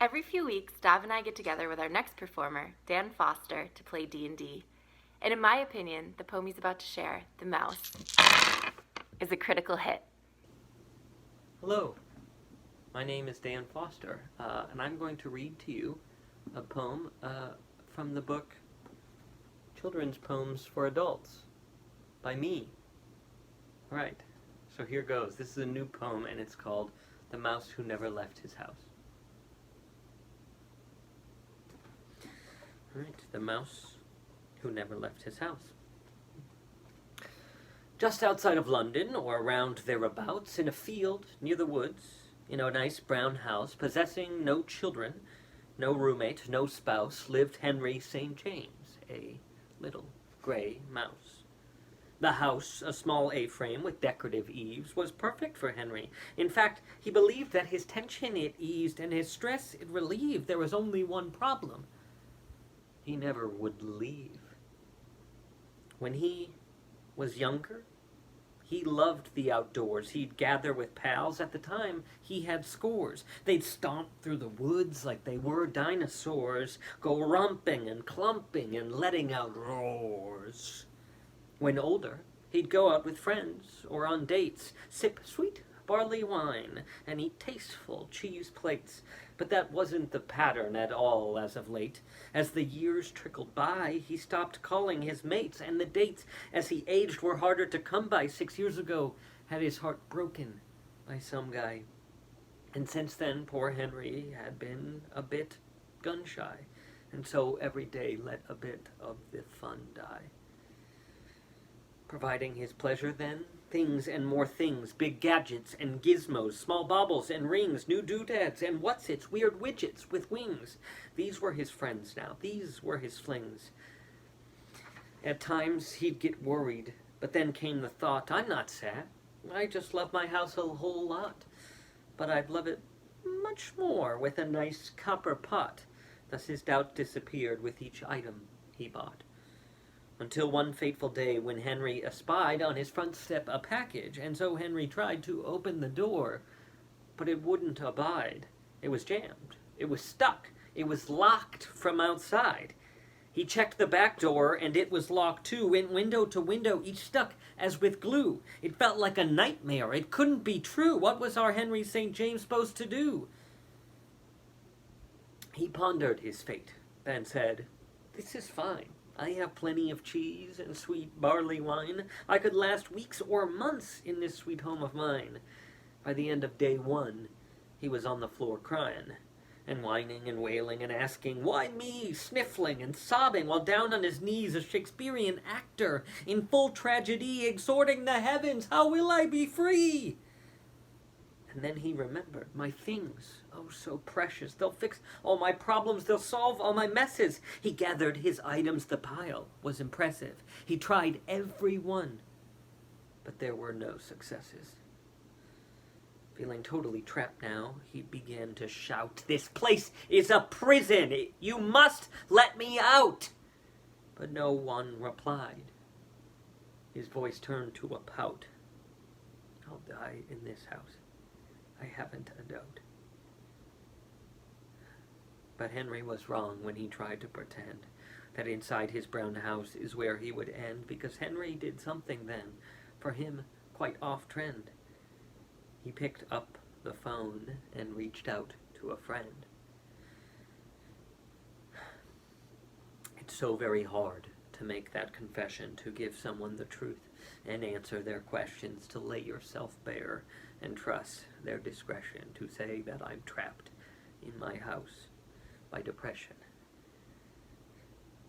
Every few weeks, Dav and I get together with our next performer, Dan Foster, to play D&D. And in my opinion, the poem he's about to share, The Mouse, is a critical hit. Hello, my name is Dan Foster, and I'm going to read to you a poem from the book Children's Poems for Adults by me. Alright, so here goes. This is a new poem, and it's called The Mouse Who Never Left His House. Alright, The Mouse Who Never Left His House. Just outside of London, or around thereabouts, in a field near the woods, in a nice brown house, possessing no children, no roommate, no spouse, lived Henry St. James, a little gray mouse. The house, a small A-frame with decorative eaves, was perfect for Henry. In fact, he believed that his tension it eased and his stress it relieved. There was only one problem. He never would leave. When he was younger, he loved the outdoors. He'd gather with pals. At the time, he had scores. They'd stomp through the woods like they were dinosaurs, go romping and clumping and letting out roars. When older, he'd go out with friends or on dates, sip sweet barley wine, and eat tasteful cheese plates. But that wasn't the pattern at all as of late. As the years trickled by, he stopped calling his mates, and the dates as he aged were harder to come by. 6 years ago, had his heart broken by some guy. And since then, poor Henry had been a bit gun-shy, and so every day let a bit of the fun die. Providing his pleasure then, things and more things, big gadgets and gizmos, small baubles and rings, new doodads and whatsits, weird widgets with wings. These were his friends now, these were his flings. At times he'd get worried, but then came the thought, I'm not sad, I just love my house a whole lot. But I'd love it much more with a nice copper pot. Thus his doubt disappeared with each item he bought. Until one fateful day when Henry espied on his front step a package, and so Henry tried to open the door, but it wouldn't abide. It was jammed. It was stuck. It was locked from outside. He checked the back door, and it was locked too. Went window to window, each stuck as with glue. It felt like a nightmare. It couldn't be true. What was our Henry St. James supposed to do? He pondered his fate, then said, "This is fine. I have plenty of cheese and sweet barley wine. I could last weeks or months in this sweet home of mine." By the end of day one, he was on the floor crying, and whining and wailing and asking, "Why me?" sniffling and sobbing, while down on his knees a Shakespearean actor, in full tragedy, exhorting the heavens, "How will I be free?" And then he remembered, my things, oh so precious, they'll fix all my problems, they'll solve all my messes. He gathered his items, the pile was impressive. He tried every one, but there were no successes. Feeling totally trapped now, he began to shout, "This place is a prison! You must let me out!" But no one replied. His voice turned to a pout. "I'll die in this house. I haven't a doubt." But Henry was wrong when he tried to pretend that inside his brown house is where he would end, because Henry did something then, for him, quite off-trend. He picked up the phone and reached out to a friend. It's so very hard to make that confession, to give someone the truth and answer their questions, to lay yourself bare and trust their discretion, to say that I'm trapped in my house by depression.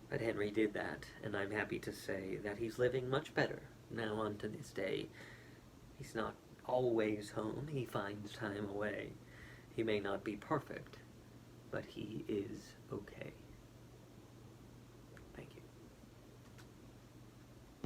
But Henry did that, and I'm happy to say that he's living much better now on to this day. He's not always home, he finds time away. He may not be perfect, but he is okay.